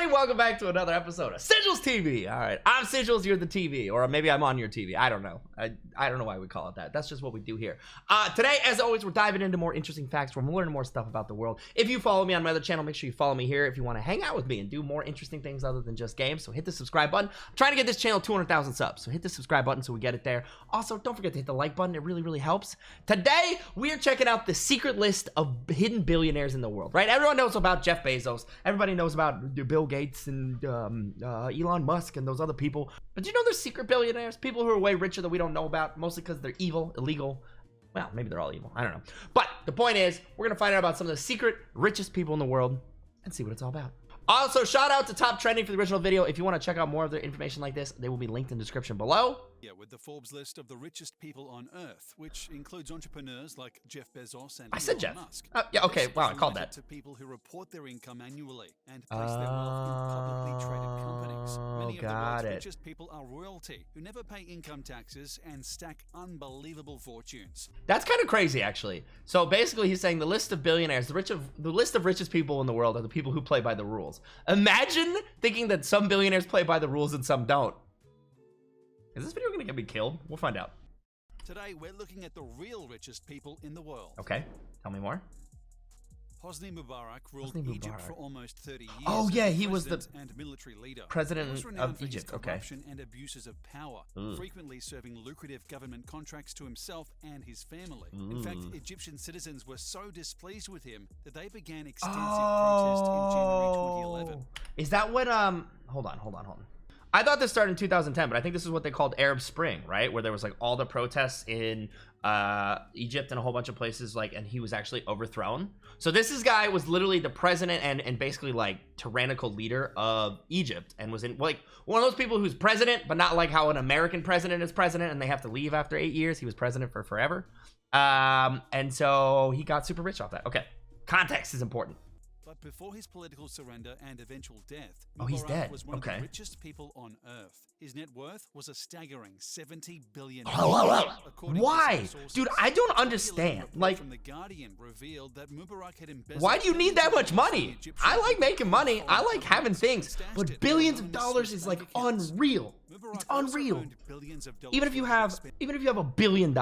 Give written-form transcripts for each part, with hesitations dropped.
everybody, welcome back to another episode of Sigils TV. All right, I'm Sigils, you're the TV, or maybe I'm on your TV. I don't know. I don't know why we call it that. That's just what we do here. Today, as always, we're diving into more interesting facts. We're learning more stuff about the world. If you follow me on my other channel, make sure you follow me here if you want to hang out with me and do more interesting things other than just games. So hit the subscribe button. I'm trying to get this channel 200,000 subs, so hit the subscribe button so we get it there. Also, don't forget to hit the like button. It really, really helps. Today, we are checking out the secret list of hidden billionaires in the world, right? Everyone knows about Jeff Bezos. Everybody knows about Bill Gates and Elon Musk and those other people. But do you know there's secret billionaires? People who are way richer that we don't know about, mostly because they're evil, illegal. Well, maybe they're all evil. I don't know. But the point is, we're going to find out about some of the secret richest people in the world and see what it's all about. Also, shout out to Top Trending for the original video. If you want to check out more of their information like this, they will be linked in the description below. Yeah, with the Forbes list of the richest people on Earth, which includes entrepreneurs like Jeff Bezos and Elon Musk. Yeah, okay, wow, I called that. To people who report their income annually and place their wealth in publicly traded companies. Many of the world's richest people are royalty, who never pay income taxes and stack unbelievable fortunes. That's kind of crazy, actually. So basically, he's saying the list of billionaires, the list of richest people in the world are the people who play by the rules. Imagine thinking that some billionaires play by the rules and some don't. Is this video gonna get me killed? We'll find out. Today, we're looking at the real richest people in the world. Okay, tell me more. Hosni Mubarak ruled Egypt for almost 30 years. Oh yeah, he was the and military leader. president of Egypt. Okay. Corruption and abuses of power, frequently serving lucrative government contracts to himself and his family. In fact, Egyptian citizens were so displeased with him that they began extensive protest in January 2011. Is that what hold on. I thought this started in 2010, but I think this is what they called Arab Spring, right? Where there was like all the protests in Egypt and a whole bunch of places, like, and he was actually overthrown. So this guy was literally the president and basically like tyrannical leader of Egypt, and was in like one of those people who's president, but not like how an American president is president and they have to leave after 8 years. He was president for forever. And so he got super rich off that. Okay, context is important. But before his political surrender and eventual death, he's dead. Was one of the richest people on Earth. His net worth was a staggering $70 billion. Why? Dude, I don't understand. Like, from the Guardian revealed that Mubarak had why do you need that much money? I like making money. I like having things. But billions of dollars is like unreal. It's unreal. Even if you have $1 billion.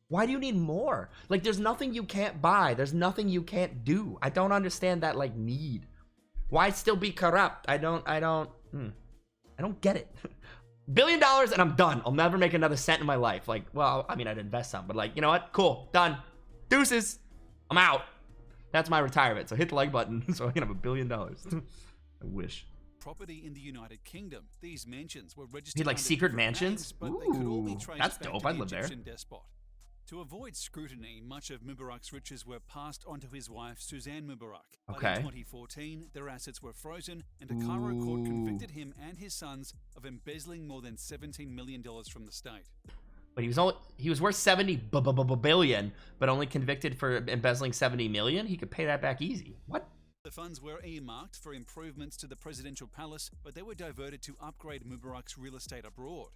Why do you need more? Like, there's nothing you can't buy. There's nothing you can't do. I don't understand that, like, need. Why still be corrupt? I don't get it. $1 billion and I'm done. I'll never make another cent in my life. Like, well, I mean, I'd invest some, but like, you know what? Cool. Done. Deuces. I'm out. That's my retirement. So hit the like button so I can have $1 billion. I wish. Property in the United Kingdom. These mansions were registered. He had like secret mansions? But they could all be traced that's back dope. to I'd the live there. Egyptian despot. To avoid scrutiny, much of Mubarak's riches were passed on to his wife, Suzanne Mubarak. Okay. But in 2014, their assets were frozen, and a Cairo court convicted him and his sons of embezzling more than $17 million from the state. But he was worth 70 billion, but only convicted for embezzling 70 million. He could pay that back easy. What? The funds were earmarked for improvements to the presidential palace, but they were diverted to upgrade Mubarak's real estate abroad.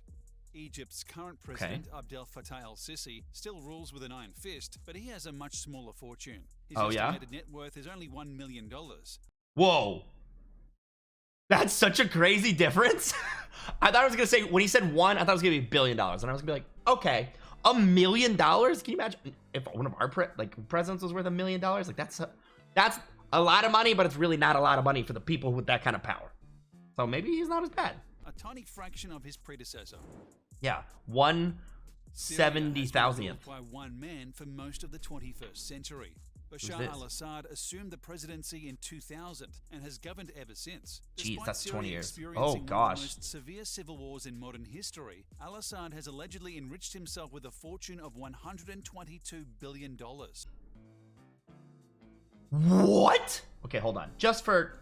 Egypt's current president, Abdel Fattah al-Sisi, still rules with an iron fist, but he has a much smaller fortune. His estimated net worth is only $1 million. Whoa. That's such a crazy difference. I thought I was going to say, when he said one, I thought it was going to be $1 billion. And I was going to be like, okay, $1 million? Can you imagine if one of our presidents was worth $1 million? Like, that's a lot of money, but it's really not a lot of money for the people with that kind of power. So maybe he's not as bad. A tiny fraction of his predecessor. Yeah, 1/70,000th. By one man for most of the 21st century. Bashar al-Assad assumed the presidency in 2000 and has governed ever since. Jeez, that's 20 years. Oh gosh. One of the most severe civil wars in modern history, al-Assad has allegedly enriched himself with a fortune of $122 billion. What? Okay, hold on. Just for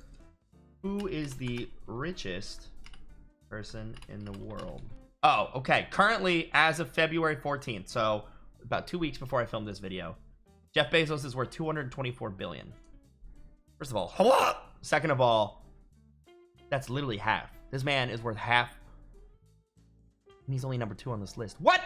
who is the richest person in the world? Oh, okay. Currently, as of February 14th, so about 2 weeks before I filmed this video, Jeff Bezos is worth $224 billion. First of all, second of all, that's literally half. This man is worth half, and he's only number 2 on this list. What?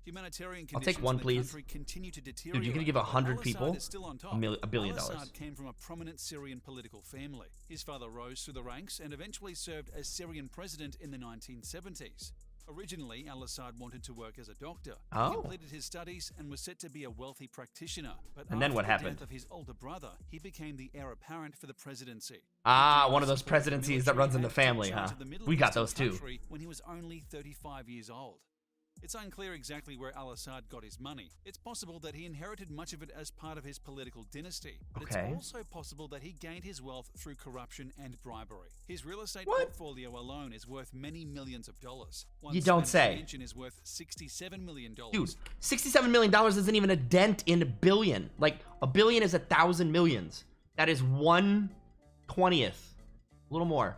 Humanitarian I'll conditions take one, in the please. country continue to Dude, deteriorate. you could give 100 Al-Assad people is still on top. $1 billion. Al-Assad came from a prominent Syrian political family. His father rose through the ranks and eventually served as Syrian president in the 1970s. Originally, Al-Assad wanted to work as a doctor. Oh. He completed his studies and was set to be a wealthy practitioner. But And then what after the happened? death of his older brother, he became the heir apparent for the presidency. Ah, He one of those supported the presidencies that military runs in the and took family, charge huh? of the Middle We got Eastern those too. country when he was only 35 years old. It's unclear exactly where al-Assad got his money. It's possible that he inherited much of it as part of his political dynasty, but Okay. it's also possible that he gained his wealth through corruption and bribery. His real estate What? portfolio alone is worth many millions of dollars. One You don't Spanish say. mansion is worth $67 million. Dude, $67 million isn't even a dent in a billion. Like, a billion is 1,000 millions. That is 1/20th, a little more,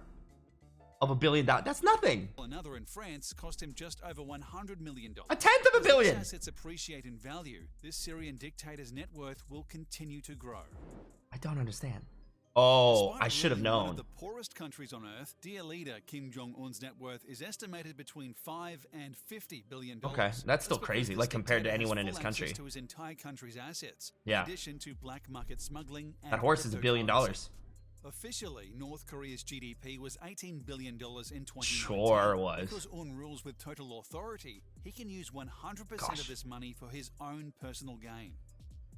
of $1 billion. That's nothing. Another in France cost him just over $100 million. A tenth of a As these billion. assets appreciate in value, this Syrian dictator's net worth will continue to grow. I don't understand. Oh, Despite I should have ruling one known. of the poorest countries on earth, dear leader Kim Jong-un's net worth is estimated between $5 and $50 billion. Okay, that's still because crazy, this like compared to dictator has anyone in full his country. access to his entire country's assets, Yeah. in addition to black market smuggling and That horse is $1 billion. cryptocurrency. Officially, North Korea's GDP was $18 billion in 2019. Sure was. Because Un rules with total authority, he can use 100% Gosh. of this money for his own personal gain.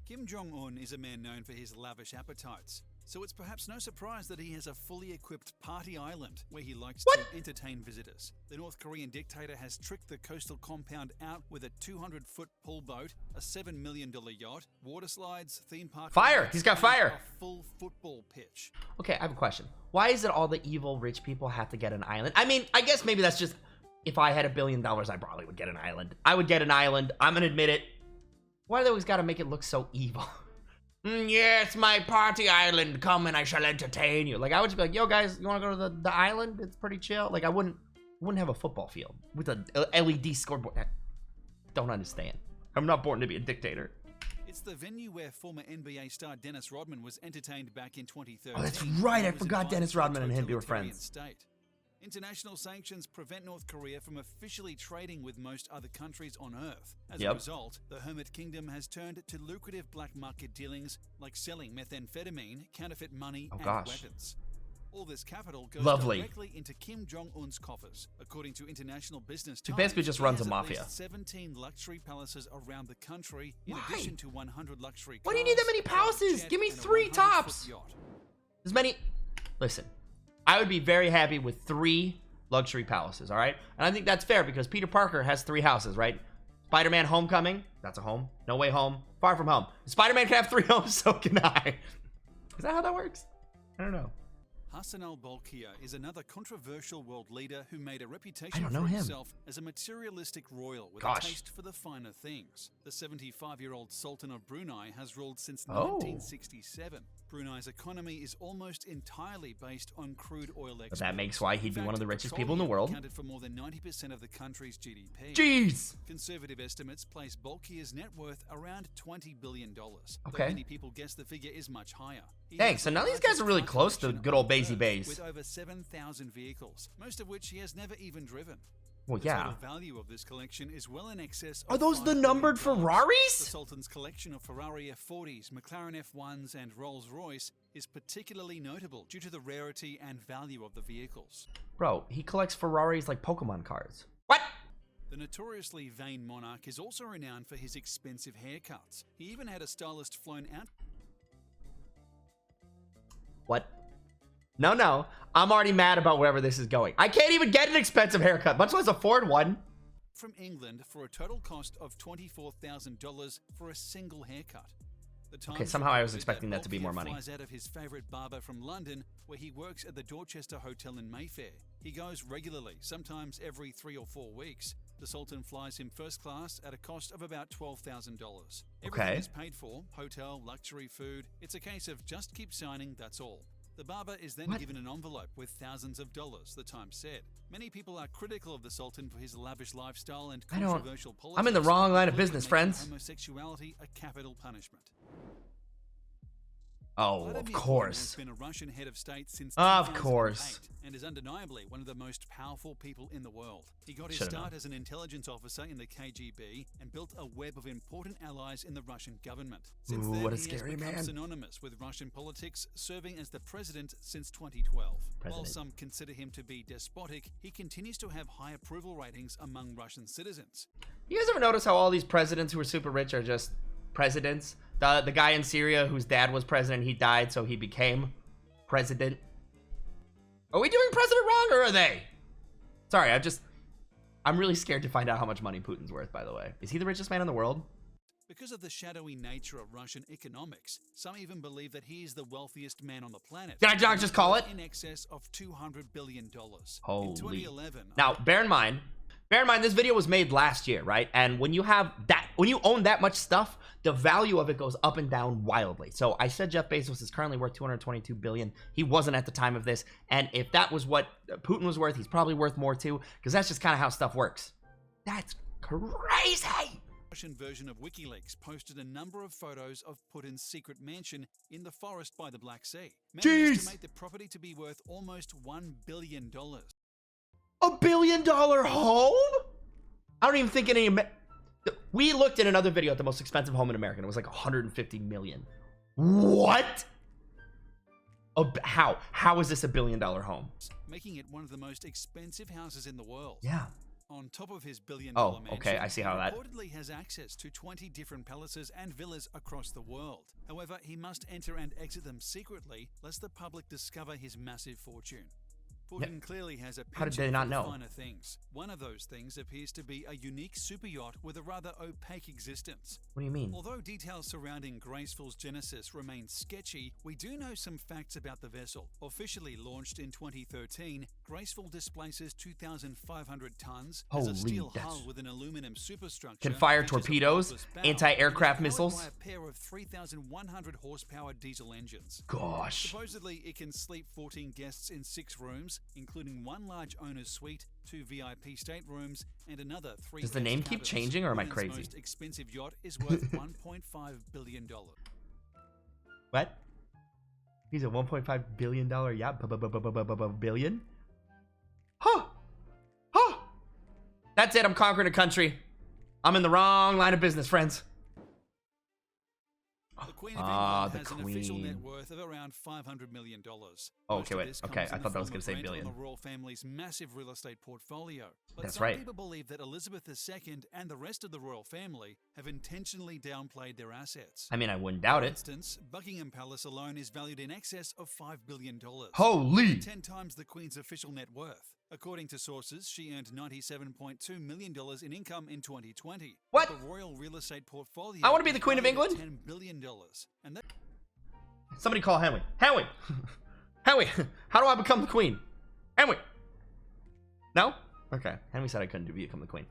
Kim Jong-un is a man known for his lavish appetites, so it's perhaps no surprise that he has a fully equipped party island where he likes What? to entertain visitors. The North Korean dictator has tricked the coastal compound out with a 200-foot pull boat, a $7 million yacht, water slides, theme park. Fire! rides, He's got and fire! A full football pitch. Okay, I have a question. Why is it all the evil rich people have to get an island? I mean, I guess maybe that's just, if I had $1 billion, I probably would get an island. I would get an island. I'm gonna admit it. Why do they always gotta make it look so evil? Yeah, it's my party island. Come and I shall entertain you. Like, I would just be like, yo, guys, you want to go to the island? It's pretty chill. Like, I wouldn't have a football field with a LED scoreboard. I don't understand. I'm not born to be a dictator. It's the venue where former NBA star Dennis Rodman was entertained back in 2013. Oh, that's right. I He was forgot invited Dennis to a Rodman and him were totalitarian friends. State. International sanctions prevent North Korea from officially trading with most other countries on Earth. As a Yep. result, the Hermit Kingdom has turned to lucrative black market dealings like selling methamphetamine, counterfeit money, Oh, and gosh. weapons. All this capital goes Lovely. directly into Kim Jong-un's coffers. According to International Business He Times, basically just he runs has a at mafia. least 17 luxury palaces around the country, in Why? addition to 100 luxury Why do you need that cars, many a private palaces? jet, Give me and a 3 100-foot tops. yacht. As many. Listen, I would be very happy with 3 luxury palaces, all right? And I think that's fair because Peter Parker has 3 houses, right? Spider-Man Homecoming, that's a home. No Way Home, Far From Home. Spider-Man can have 3 homes, so can I. Is that how that works? I don't know. Hassan al-Bolkiah is another controversial world leader who made a I reputation don't for know him. himself as a materialistic royal with Gosh. a taste for the finer things. The 75-year-old Sultan of Brunei has ruled since Oh. 1967. Brunei's economy is almost entirely based on crude oil exports. But that makes why he'd be In one of the fact, richest people in the petroleum world. accounted for more than 90% of the country's GDP. Jeez! Conservative estimates place Bolkiah's net worth around $20 billion. Though Okay. many people guess the figure is much higher. He Dang, has so the now these guys largest are really car close to collection good old on Basie Earth, Bays. with over 7,000 vehicles, most of which he has never even driven. Well, The yeah. total value of this collection is well in excess Are of those $5 the billion. numbered The Ferraris? Sultan's collection of Ferrari F40s, McLaren F1s, and Rolls-Royce is particularly notable due to the rarity and value of the vehicles. Bro, he collects Ferraris like Pokemon cards. What? The notoriously vain monarch is also renowned for his expensive haircuts. He even had a stylist flown out What? No. I'm already mad about wherever this is going. I can't even get an expensive haircut, much less afford one. from England for a total cost of $24,000 for a single haircut. The Times somehow I was reported expecting that to be Bolkiah more money. flies out of his favorite barber from London, where he works at the Dorchester Hotel in Mayfair. He goes regularly, sometimes every 3 or 4 weeks. The Sultan flies him first class at a cost of about $12,000. Everything Okay. is paid for: hotel, luxury, food. It's a case of just keep signing, that's all. The barber is then What? given an envelope with thousands of dollars, the Times said. Many people are critical of the Sultan for his lavish lifestyle and I don't- controversial I'm in the politics, wrong line of including business, making friends. homosexuality a capital punishment. Oh, Vladimir of Putin course. has been a Russian head of state since Of 2008 course. and is undeniably one of the most powerful people in the world. He got his Should've start known. as an intelligence officer in the KGB and built a web of important allies in the Russian government. Since Ooh, then, what a he scary has become man. synonymous with Russian politics, serving as the president since 2012. While President. some consider him to be despotic, he continues to have high approval ratings among Russian citizens. You guys ever notice how all these presidents who are super rich are just presidents? The guy in Syria whose dad was president, he died, so he became president. Are we doing president wrong, or are they? Sorry, I'm really scared to find out how much money Putin's worth, by the way. Is he the richest man in the world? Because of the shadowy nature of Russian economics, some even believe that he is the wealthiest man on the planet. Did I just call it? In excess of $200 billion. Holy. In 2011, Now, bear in mind, this video was made last year, right? And when you own that much stuff, the value of it goes up and down wildly. So I said Jeff Bezos is currently worth $222 billion. He wasn't at the time of this. And if that was what Putin was worth, he's probably worth more too, because that's just kind of how stuff works. That's crazy. Russian version of WikiLeaks posted a number of photos of Putin's secret mansion in the forest by the Black Sea. Many estimate the property to be worth almost $1 billion. $1 billion home? I don't even think any. We looked at another video at the most expensive home in America, and it was like 150 million. What? How is this $1 billion home? Making it one of the most expensive houses in the world. Yeah. On top of his $1 billion mansion, okay, I see how that. he reportedly has access to 20 different palaces and villas across the world. However, he must enter and exit them secretly, lest the public discover his massive fortune. Putin clearly has a How did they penchant not for know? finer things. One of those things appears to be a unique super yacht with a rather opaque existence. What do you mean? Although details surrounding Graceful's genesis remain sketchy, we do know some facts about the vessel. Officially launched in 2013, Graceful displaces 2,500 tons, has a Holy, steel that's- hull with an aluminum superstructure, Can fire features a torpedoes, bulbous bow, anti-aircraft and is powered missiles? by a pair of 3,100 horsepower diesel engines. Gosh. Supposedly, it can sleep 14 guests in 6 rooms, including one large owner's suite, 2 VIP staterooms, and another 3 Does the name keep cabins. changing, or am I Britain's crazy? most expensive yacht is worth $1.5 billion. What? He's a $1.5 billion yacht. Billion? Huh. Huh. That's it. I'm conquering a country. I'm in the wrong line of business, friends. The Queen of Ah, England the has an official net Queen. worth of around $500 million. Oh, Most okay, of wait. this Okay, comes I in thought the that was form gonna of say rent billion. on the royal family's massive real estate portfolio. But That's some right. people believe that Elizabeth II and the rest of the royal family have intentionally downplayed their assets. I mean, I wouldn't doubt For it. instance, Buckingham Palace alone is valued in excess of $5 billion. Holy. 10 times the Queen's official net worth. According to sources, she earned $97.2 million in income in 2020. What? The royal real estate portfolio I wanna be the is Queen of valued at England? $10 billion. And that Somebody call Henry. Henry. Henry. How do I become the queen? Henry. No? Okay. Henry said I couldn't become the queen.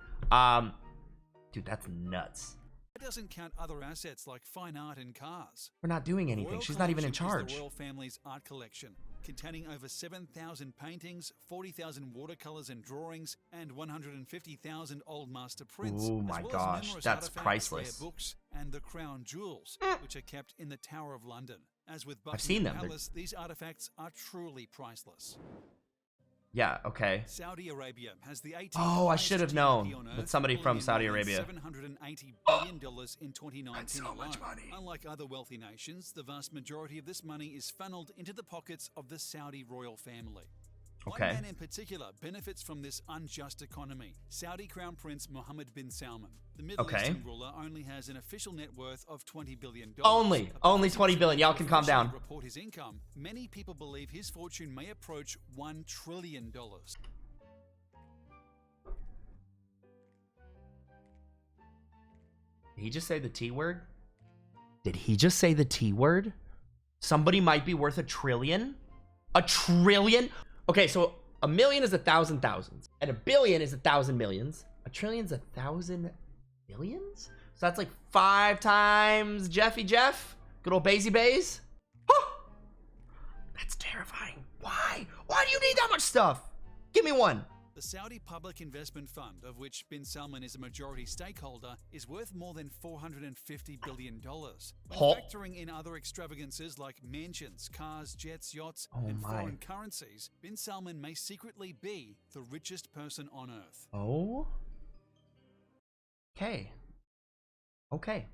Dude, that's nuts. doesn't count other assets like fine art and cars. We're not doing anything. Royal She's not even in Collection is charge. the royal family's art collection, containing over 7,000 paintings, 40,000 watercolors and drawings, and 150,000 old master prints. Oh as my well as gosh, numerous that's artifacts, priceless. rare books, and the crown jewels, which are kept in the Tower of London. As with I've seen Buckingham them. Palace, these artifacts are truly priceless. Yeah, okay. Saudi Arabia has the 18th Oh, I should have highest known GDP on with Earth, somebody pulling from in Saudi more than Arabia. $780 billion in 2019 That's so alone. much money. Unlike other wealthy nations, the vast majority of this money is funneled into the pockets of the Saudi royal family. Okay. One man in particular benefits from this unjust economy, Saudi Crown Prince Mohammed bin Salman. The Middle Okay. Eastern ruler only has an official net worth of $20 billion. Only 20 billion. Y'all can calm down. Report his income. Many people believe his fortune may approach $1 trillion. Did he just say the T word? Did he just say the T word? Somebody might be worth $1 trillion? $1 trillion? Okay, so a million is 1,000 thousands, and a billion is 1,000 millions. $1 trillion is 1,000 billions? So that's like 5 times Jeffy Jeff? Good old Bazy Bays? Huh. That's terrifying. Why? Why do you need that much stuff? Give me one. The Saudi Public Investment Fund, of which bin Salman is a majority stakeholder, is worth more than $450 billion. When factoring in other extravagances like mansions, cars, jets, yachts, and foreign currencies, bin Salman may secretly be the richest person on earth. Oh? Okay. Okay.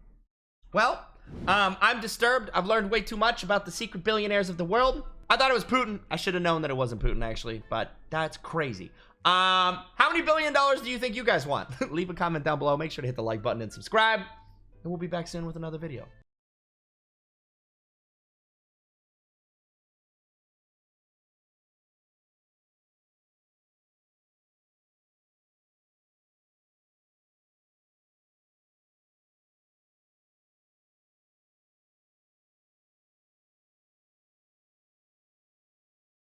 Well, I'm disturbed. I've learned way too much about the secret billionaires of the world. I thought it was Putin. I should have known that it wasn't Putin, actually, but that's crazy. How many $1 billion do you think you guys want? Leave a comment down below. Make sure to hit the like button and subscribe. And we'll be back soon with another video.